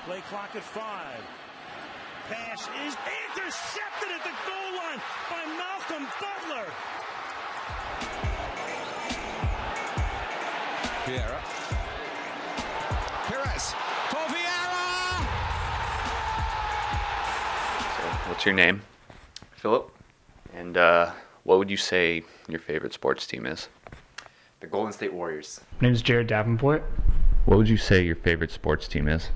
Play clock at 5. Pass is intercepted at the goal line by Malcolm Butler. Vieira. Perez for Vieira! So, what's your name? Philip, And what would you say your favorite sports team is? the Golden State Warriors. My name's Jared Davenport. What would you say your favorite sports team is?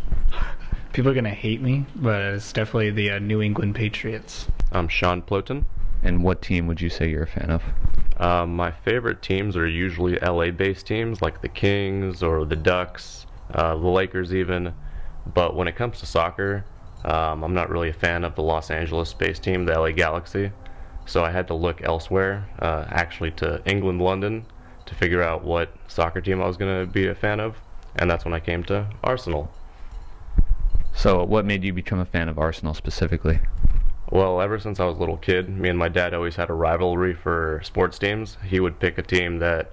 People are going to hate me, but it's definitely the New England Patriots. I'm Sean Plotin. And what team would you say you're a fan of? My favorite teams are usually LA-based teams like the Kings or the Ducks, the Lakers even. But when it comes to soccer, I'm not really a fan of the Los Angeles-based team, the LA Galaxy. So I had to look elsewhere, actually to England, London, to figure out what soccer team I was going to be a fan of. And that's when I came to Arsenal. So what made you become a fan of Arsenal specifically? Well, ever since I was a little kid, me and my dad always had a rivalry for sports teams. He would pick a team that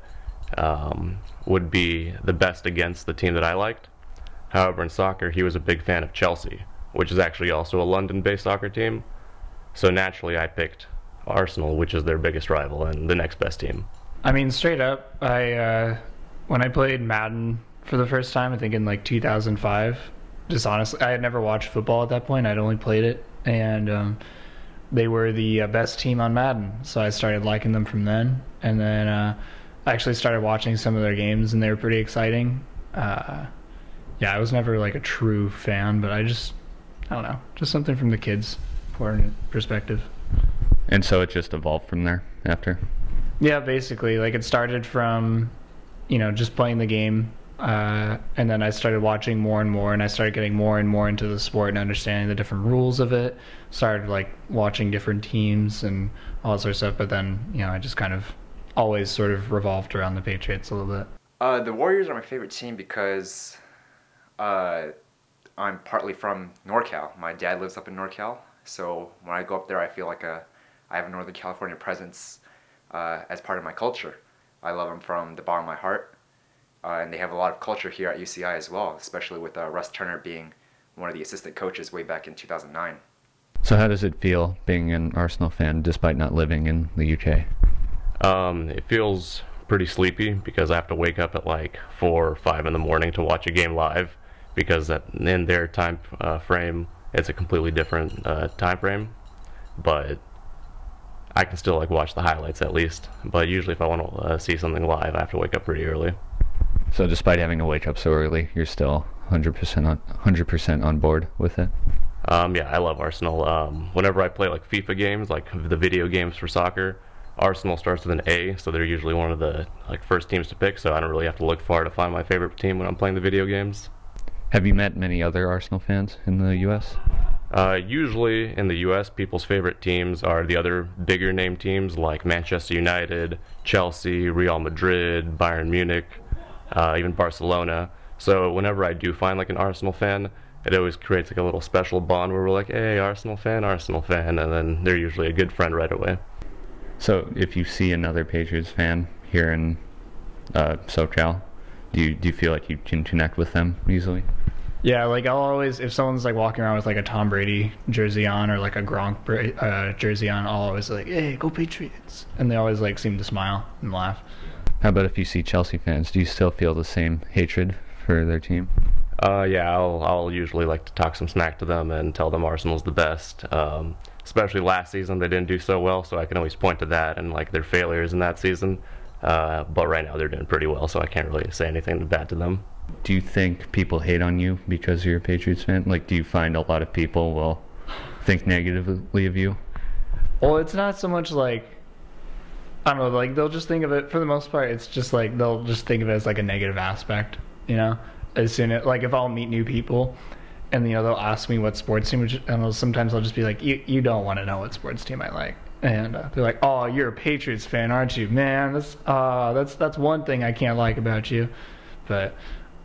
would be the best against the team that I liked. However, in soccer, he was a big fan of Chelsea, which is actually also a London-based soccer team. So naturally, I picked Arsenal, which is their biggest rival and the next best team. I mean, straight up, when I played Madden for the first time, I think in like 2005, just honestly, I had never watched football at that point. I'd only played it, and they were the best team on Madden. So I started liking them from then, and then I actually started watching some of their games, and they were pretty exciting. Yeah, I was never like a true fan, but I don't know, just something from the kids' perspective. And so it just evolved from there after? Yeah, basically, like it started from, just playing the game, and then I started watching more and more, and I started getting more and more into the sport and understanding the different rules of it. Started like watching different teams and all that sort of stuff, but then, I just kind of always sort of revolved around the Patriots a little bit. The Warriors are my favorite team because I'm partly from NorCal. My dad lives up in NorCal, so when I go up there, I feel like I have a Northern California presence as part of my culture. I love them from the bottom of my heart, and they have a lot of culture here at UCI as well, especially with Russ Turner being one of the assistant coaches way back in 2009. So how does it feel being an Arsenal fan despite not living in the UK? It feels pretty sleepy because I have to wake up at like 4 or 5 in the morning to watch a game live, because in their time frame, it's a completely different time frame. But I can still like watch the highlights at least. But usually if I want to see something live, I have to wake up pretty early. So despite having to wake up so early, you're still 100% on board with it? Yeah, I love Arsenal. Whenever I play like FIFA games, like the video games for soccer, Arsenal starts with an A, so they're usually one of the like first teams to pick, so I don't really have to look far to find my favorite team when I'm playing the video games. Have you met many other Arsenal fans in the US? Usually in the US, people's favorite teams are the other bigger name teams like Manchester United, Chelsea, Real Madrid, Bayern Munich, even Barcelona. So whenever I do find like an Arsenal fan, it always creates like a little special bond where we're like, hey, Arsenal fan, and then they're usually a good friend right away. So if you see another Patriots fan here in SoCal, do you feel like you can connect with them easily? Yeah, like I'll always, if someone's like walking around with like a Tom Brady jersey on or like a Gronk jersey on, I'll always like, hey, go Patriots. And they always like seem to smile and laugh. How about if you see Chelsea fans? Do you still feel the same hatred for their team? Yeah, I'll usually like to talk some smack to them and tell them Arsenal's the best. Especially last season, they didn't do so well, so I can always point to that and like their failures in that season. But right now they're doing pretty well, so I can't really say anything bad to them. Do you think people hate on you because you're a Patriots fan? Like, do you find a lot of people will think negatively of you? Well, it's not so much like, I don't know, like they'll just think of it, for the most part, it's just like they'll just think of it as like a negative aspect, as soon as, like if I'll meet new people and they'll ask me what sports team, and sometimes I'll just be like, you don't want to know what sports team I like, and they're like, oh, you're a Patriots fan, aren't you? Man, that's one thing I can't like about you. But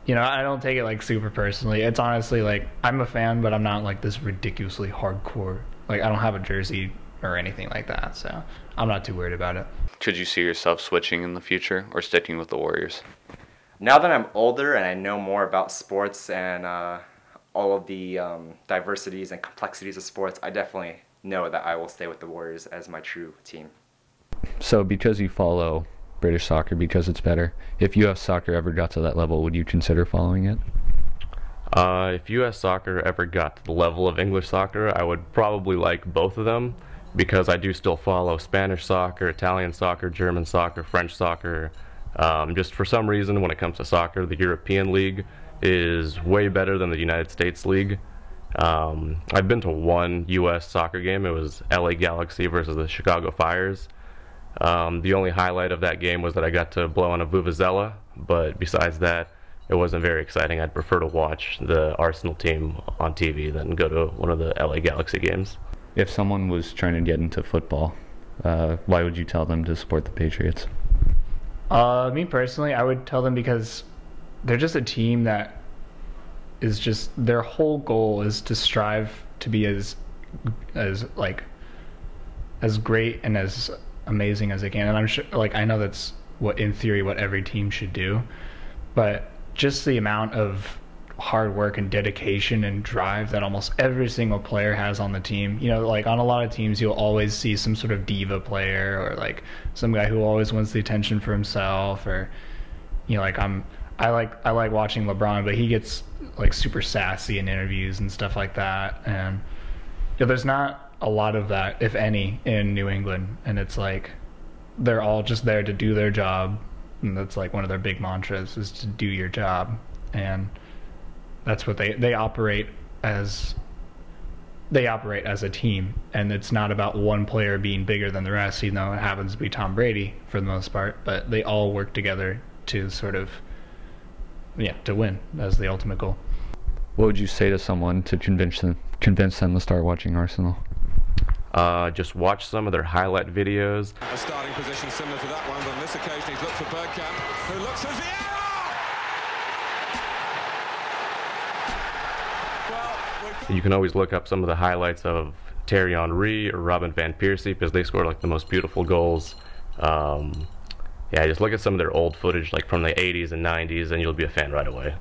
I don't take it like super personally. It's honestly like I'm a fan, but I'm not like this ridiculously hardcore, like I don't have a jersey or anything like that, so I'm not too worried about it. Could you see yourself switching in the future or sticking with the Warriors? Now that I'm older and I know more about sports and all of the diversities and complexities of sports, I definitely know that I will stay with the Warriors as my true team. So because you follow British soccer, because it's better, if US soccer ever got to that level, would you consider following it? If US soccer ever got to the level of English soccer, I would probably like both of them, because I do still follow Spanish soccer, Italian soccer, German soccer, French soccer. Just for some reason, when it comes to soccer, the European League is way better than the United States League. I've been to one US soccer game. It was LA Galaxy versus the Chicago Fires. The only highlight of that game was that I got to blow on a vuvuzela, but besides that, it wasn't very exciting. I'd prefer to watch the Arsenal team on TV than go to one of the LA Galaxy games. If someone was trying to get into football, why would you tell them to support the Patriots? Me personally, I would tell them because they're just a team that is just, their whole goal is to strive to be as great and as amazing as they can. And I'm sure, I know that's what, in theory, what every team should do, but just the amount of hard work and dedication and drive that almost every single player has on the team. On a lot of teams, you'll always see some sort of diva player, or some guy who always wants the attention for himself, or I like watching LeBron, but he gets super sassy in interviews and stuff like that. And there's not a lot of that, if any, in New England. And it's they're all just there to do their job. And that's one of their big mantras, is to do your job. And that's what they operate as. They operate as a team, and it's not about one player being bigger than the rest, even though it happens to be Tom Brady for the most part. But they all work together to to win as the ultimate goal. What would you say to someone to convince them to start watching Arsenal? Just watch some of their highlight videos. A starting position similar to that one, but on this occasion he's looked for Bergkamp, who looks for Vieira! You can always look up some of the highlights of Thierry Henry or Robin van Persie, because they scored the most beautiful goals. Yeah, just look at some of their old footage from the 80s and 90s, and you'll be a fan right away.